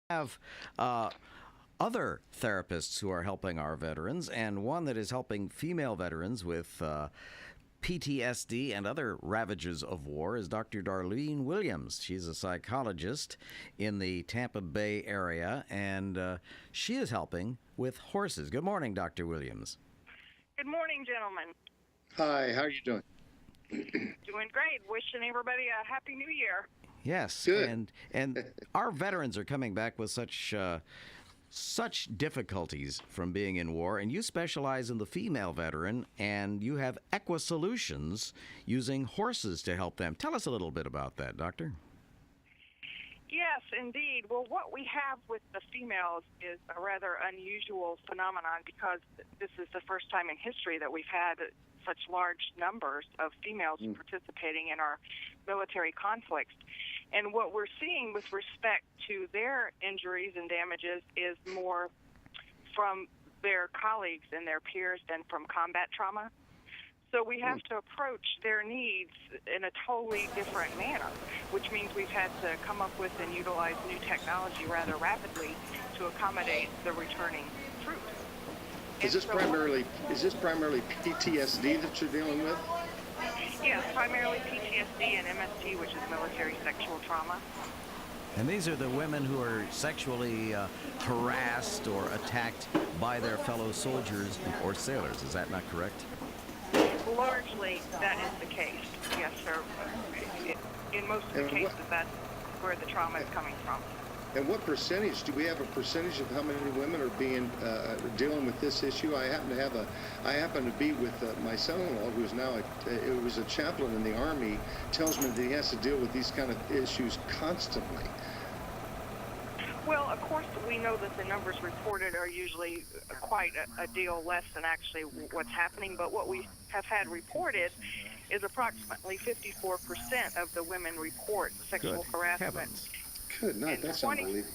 have uh, other therapists who are helping our veterans, and one that is helping female veterans with PTSD and other ravages of war is Dr. Darlene Williams. She's a psychologist in the Tampa Bay area, and she is helping with horses. Good morning, Dr. Williams. Good morning, gentlemen. Hi, how are you doing? Doing great. Wishing everybody a happy new year. Yes, Good. and our veterans are coming back with such difficulties from being in war, and you specialize in the female veteran, and you have Equusolutions using horses to help them. Tell us a little bit about that, Doctor. Yes, indeed. Well, what we have with the females is a rather unusual phenomenon because this is the first time in history that we've had such large numbers of females participating in our military conflicts. And what we're seeing with respect to their injuries and damages is more from their colleagues and their peers than from combat trauma. So we have to approach their needs in a totally different manner, which means we've had to come up with and utilize new technology rather rapidly to accommodate the returning troops. Is this primarily PTSD that you're dealing with? Yes, primarily PTSD and MST, which is military sexual trauma. And these are the women who are sexually harassed or attacked by their fellow soldiers or sailors. Is that not correct? Largely, that is the case. Yes, sir. In most of the cases, that's where the trauma is coming from. And what percentage, do we have a percentage of how many women are being dealing with this issue? I happen to be with my son-in-law, who is now a chaplain in the Army, tells me that he has to deal with these kind of issues constantly. Well, of course, we know that the numbers reported are usually quite a deal less than actually what's happening, but what we have had reported is approximately 54% of the women report sexual harassment. Heavens. Good night, that's unbelievable.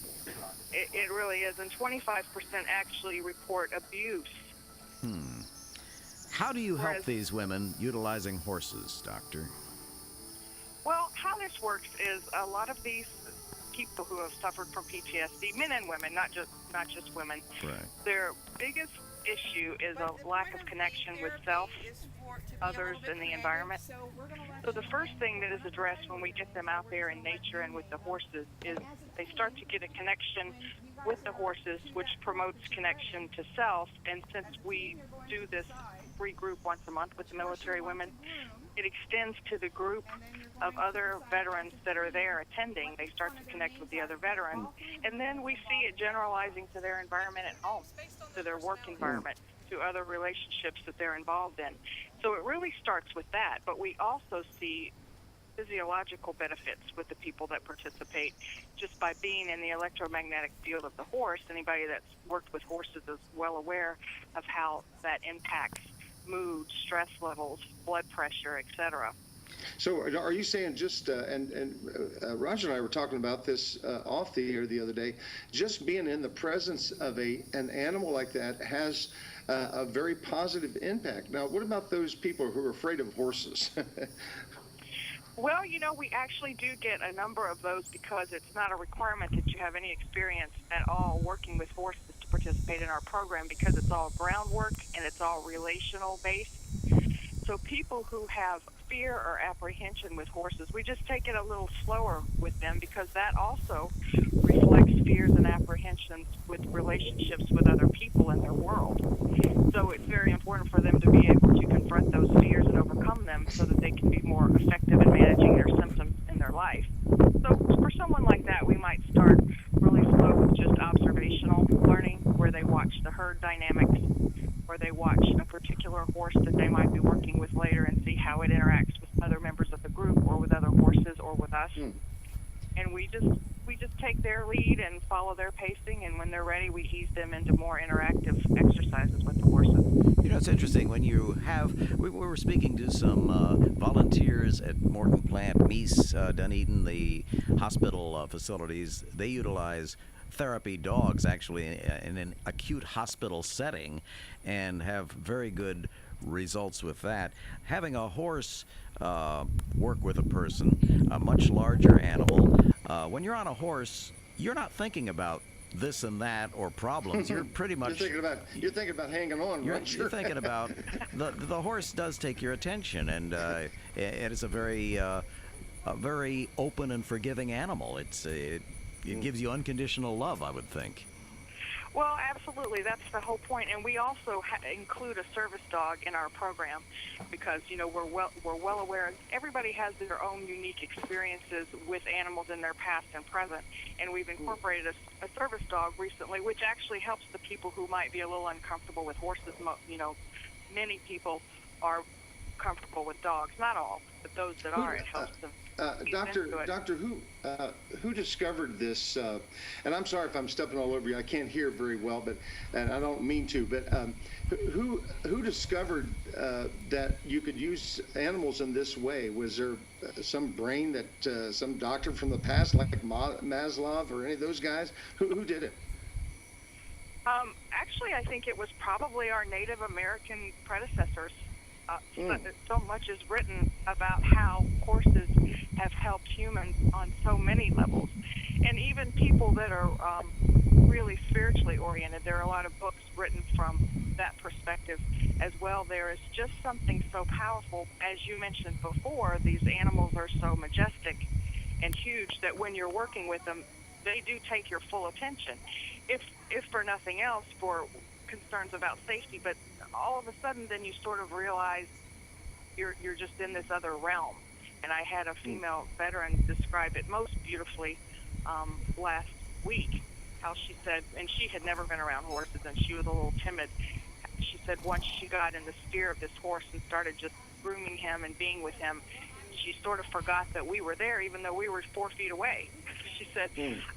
It really is, and 25% actually report abuse. How do you help these women utilizing horses, Doctor? Well, how this works is a lot of these people who have suffered from PTSD, men and women, not just women, Right. their biggest issue is a lack of connection with self, others, and the environment. So the first thing that is addressed when we get them out there in nature and with the horses is they start to get a connection with the horses, which promotes connection to self. And since we do this free group once a month with the military women, it extends to the group of other veterans that are there attending. They start to connect with the other veterans, and then we see it generalizing to their environment at home, to their work environment, to other relationships that they're involved in. So it really starts with that, but we also see physiological benefits with the people that participate just by being in the electromagnetic field of the horse. Anybody that's worked with horses is well aware of how that impacts mood, stress levels, blood pressure, etc. So are you saying just, Roger and I were talking about this off the air the other day, just being in the presence of an animal like that has a very positive impact. Now, what about those people who are afraid of horses? Well, we actually do get a number of those because it's not a requirement that you have any experience at all working with horses to participate in our program, because it's all groundwork and it's all relational based. So people who have fear or apprehension with horses, we just take it a little slower with them, because that also reflects fears and apprehensions with relationships with other people in their world. So it's very important for them to be able to confront those fears and overcome them so that they can be more effective in managing their symptoms in their life. So for someone like that, we might start really slow with just observational learning, where they watch the herd dynamics, or they watch a particular horse that they might be working with later and see how it interacts with other members of the group or with other horses or with us. And we just take their lead and follow their pacing, and when they're ready, we ease them into more interactive exercises with the horses. It's interesting when you we were speaking to some volunteers at Morton Plant, Meese, Dunedin, the hospital facilities. They utilize therapy dogs actually in an acute hospital setting and have very good results with that. Having a horse work with a person, a much larger animal. When you're on a horse, you're not thinking about this and that or problems. You're pretty much you're thinking about hanging on. You're thinking about the horse does take your attention, and it is a very open and forgiving animal. It gives you unconditional love, I would think. Well, absolutely. That's the whole point. And we also include a service dog in our program because, we're well aware everybody has their own unique experiences with animals in their past and present. And we've incorporated a service dog recently, which actually helps the people who might be a little uncomfortable with horses. Many people are comfortable with dogs. Not all, but those that are, it helps them. Doctor, who discovered this? And I'm sorry if I'm stepping all over you. I can't hear very well, and I don't mean to. But who discovered that you could use animals in this way? Was there some brain that some doctor from the past, like Maslow or any of those guys? Who did it? Actually, I think it was probably our Native American predecessors. So much is written about how horses have helped humans on so many levels. And even people that are really spiritually oriented, there are a lot of books written from that perspective as well. There is just something so powerful. As you mentioned before, these animals are so majestic and huge that when you're working with them, they do take your full attention. If for nothing else, for concerns about safety, but all of a sudden then you sort of realize you're just in this other realm. And I had a female veteran describe it most beautifully last week, how she said, and she had never been around horses and she was a little timid. She said once she got in the sphere of this horse and started just grooming him and being with him, she sort of forgot that we were there even though we were 4 feet away. She said,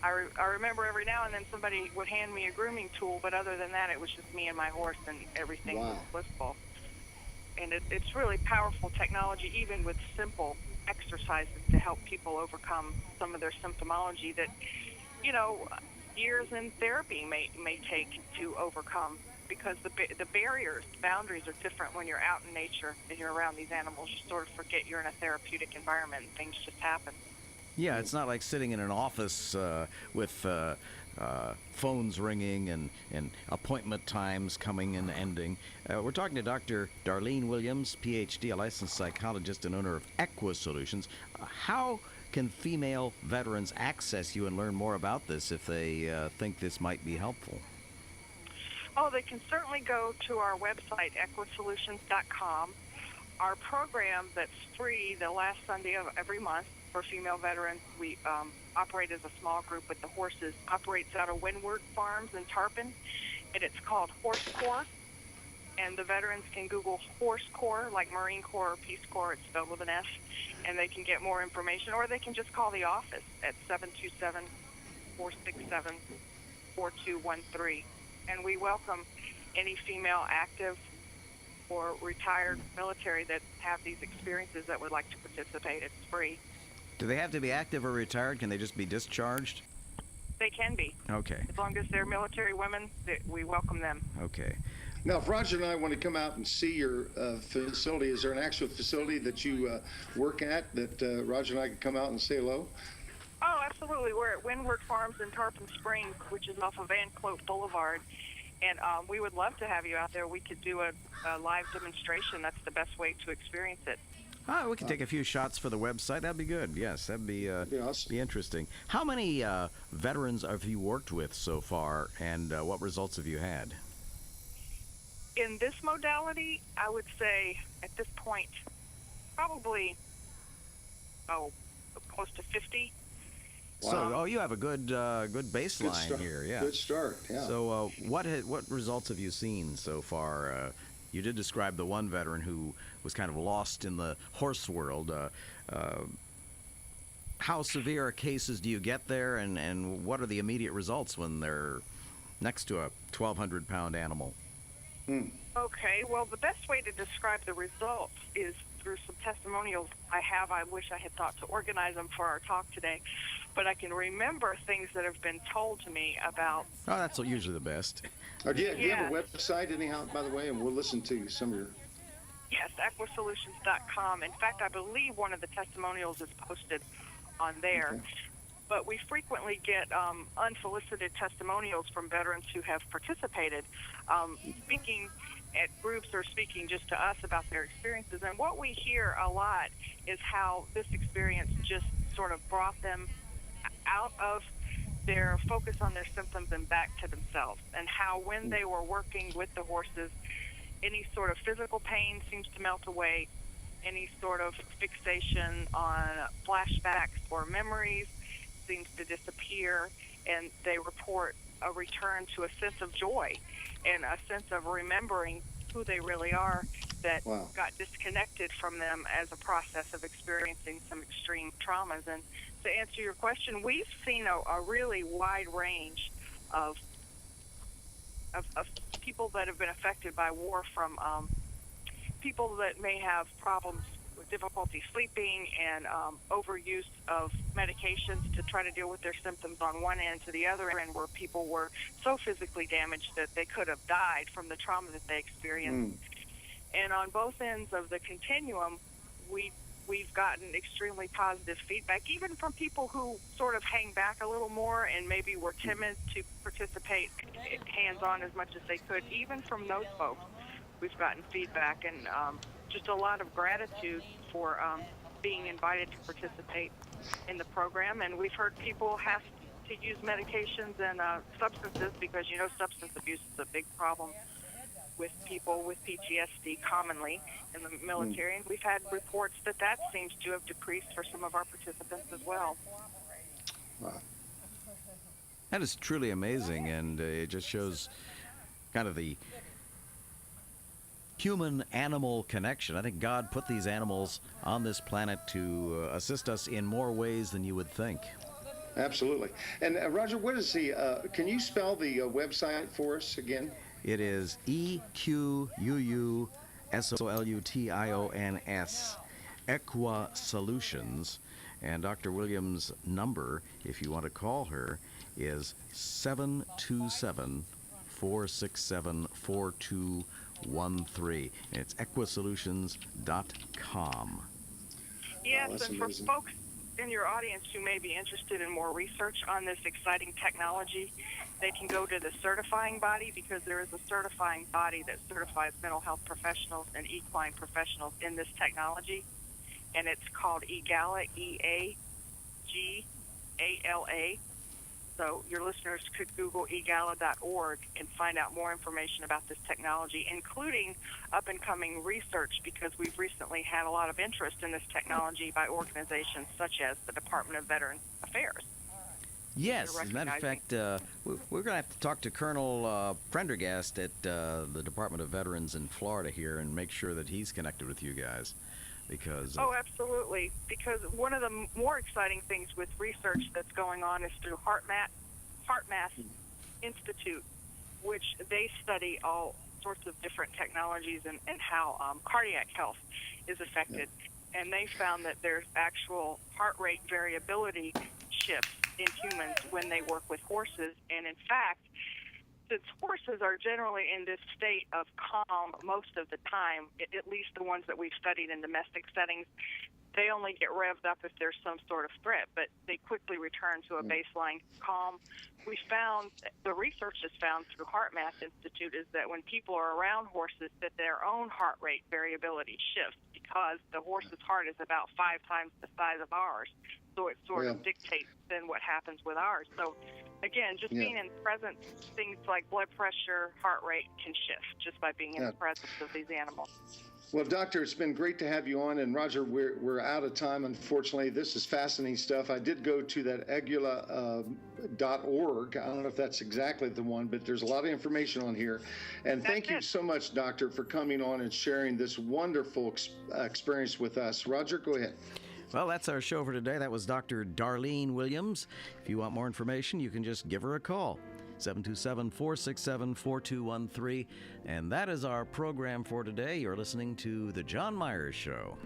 I remember every now and then somebody would hand me a grooming tool, but other than that, it was just me and my horse, and everything was blissful. And it's really powerful technology, even with simple exercises to help people overcome some of their symptomology that, years in therapy may take to overcome, because the barriers, boundaries are different when you're out in nature and you're around these animals. You sort of forget you're in a therapeutic environment and things just happen. Yeah, it's not like sitting in an office with phones ringing and appointment times coming and ending. We're talking to Dr. Darlene Williams, Ph.D., a licensed psychologist and owner of Equusolutions. How can female veterans access you and learn more about this if they think this might be helpful? Oh, they can certainly go to our website, equusolutions.com. Our program that's free the last Sunday of every month for female veterans, we operate as a small group with the horses, operates out of Windward Farms in Tarpon, and it's called Horse Corps. And the veterans can Google Horse Corps, like Marine Corps or Peace Corps, it's spelled with an S, and they can get more information, or they can just call the office at 727-467-4213. And we welcome any female active or retired military that have these experiences that would like to participate. It's free. Do they have to be active or retired? Can they just be discharged? They can be. Okay. As long as they're military women, we welcome them. Okay. Now, if Roger and I want to come out and see your facility, is there an actual facility that you work at that Roger and I could come out and say hello? Oh, absolutely. We're at Windward Farms in Tarpon Springs, which is off of Van Clote Boulevard. And we would love to have you out there. We could do a live demonstration. That's the best way to experience it. Oh, we can take a few shots for the website. That'd be good. Yes, that'd be awesome. Be interesting. How many veterans have you worked with so far, and what results have you had? In this modality, I would say at this point, probably close to 50. Wow. So, you have a good baseline here. Yeah. Good start. Yeah. So, what results have you seen so far? You did describe the one veteran who was kind of lost in the horse world. How severe cases do you get there, and what are the immediate results when they're next to a 1,200-pound animal? Okay, well, the best way to describe the results is through some testimonials I have. I wish I had thought to organize them for our talk today, but I can remember things that have been told to me about... Oh, that's usually the best. Do you have a website anyhow, by the way, and we'll listen to some of your... Yes, equusolutions.com. In fact, I believe one of the testimonials is posted on there. but we frequently get unsolicited testimonials from veterans who have participated, speaking at groups or speaking just to us about their experiences. And what we hear a lot is how this experience just sort of brought them out of their focus on their symptoms and back to themselves, and how when they were working with the horses, any sort of physical pain seems to melt away, any sort of fixation on flashbacks or memories seems to disappear, and they report a return to a sense of joy and a sense of remembering who they really are that got disconnected from them as a process of experiencing some extreme traumas. And to answer your question, we've seen a really wide range of people that have been affected by war, from people that may have problems with difficulty sleeping and overuse of medications to try to deal with their symptoms on one end, to the other end where people were so physically damaged that they could have died from the trauma that they experienced. And on both ends of the continuum, we've gotten extremely positive feedback, even from people who sort of hang back a little more and maybe were timid to participate hands-on as much as they could. Even from those folks, we've gotten feedback, and just a lot of gratitude for being invited to participate in the program. And we've heard people have to use medications and substances because, substance abuse is a big problem with people with PTSD commonly in the military. And we've had reports that seems to have decreased for some of our participants as well. Wow. That is truly amazing, and it just shows kind of the human-animal connection. I think God put these animals on this planet to assist us in more ways than you would think. Absolutely. And Roger, what is can you spell the website for us again? It is Equusolutions, Equusolutions. And Dr. Williams' number, if you want to call her, is 727-467-4213. And it's equusolutions.com. Yes, that's and amazing. for folks in your audience who may be interested in more research on this exciting technology, they can go to the certifying body, because there is a certifying body that certifies mental health professionals and equine professionals in this technology, and it's called EGALA, EAGALA. So your listeners could Google egala.org and find out more information about this technology, including up-and-coming research, because we've recently had a lot of interest in this technology by organizations such as the Department of Veterans Affairs. Yes, as a matter of fact, we're going to have to talk to Colonel Prendergast at the Department of Veterans in Florida here and make sure that he's connected with you guys. Because oh, absolutely. Because one of the more exciting things with research that's going on is through HeartMath Institute, which they study all sorts of different technologies and how cardiac health is affected. And they found that there's actual heart rate variability shifts in humans when they work with horses. And in fact, since horses are generally in this state of calm most of the time, at least the ones that we've studied in domestic settings, they only get revved up if there's some sort of threat, but they quickly return to a baseline calm. The research has found through HeartMath Institute is that when people are around horses, that their own heart rate variability shifts, because the horse's heart is about 5 times the size of ours. So it sort of dictates then what happens with ours. So again, just being in presence, things like blood pressure, heart rate can shift just by being in the presence of these animals. Well, Doctor, it's been great to have you on. And Roger, we're out of time, unfortunately. This is fascinating stuff. I did go to that egula.org. I don't know if that's exactly the one, but there's a lot of information on here. And thank you so much, Doctor, for coming on and sharing this wonderful experience with us. Roger, go ahead. Well, that's our show for today. That was Dr. Darlene Williams. If you want more information, you can just give her a call, 727-467-4213. And that is our program for today. You're listening to The John Myers Show.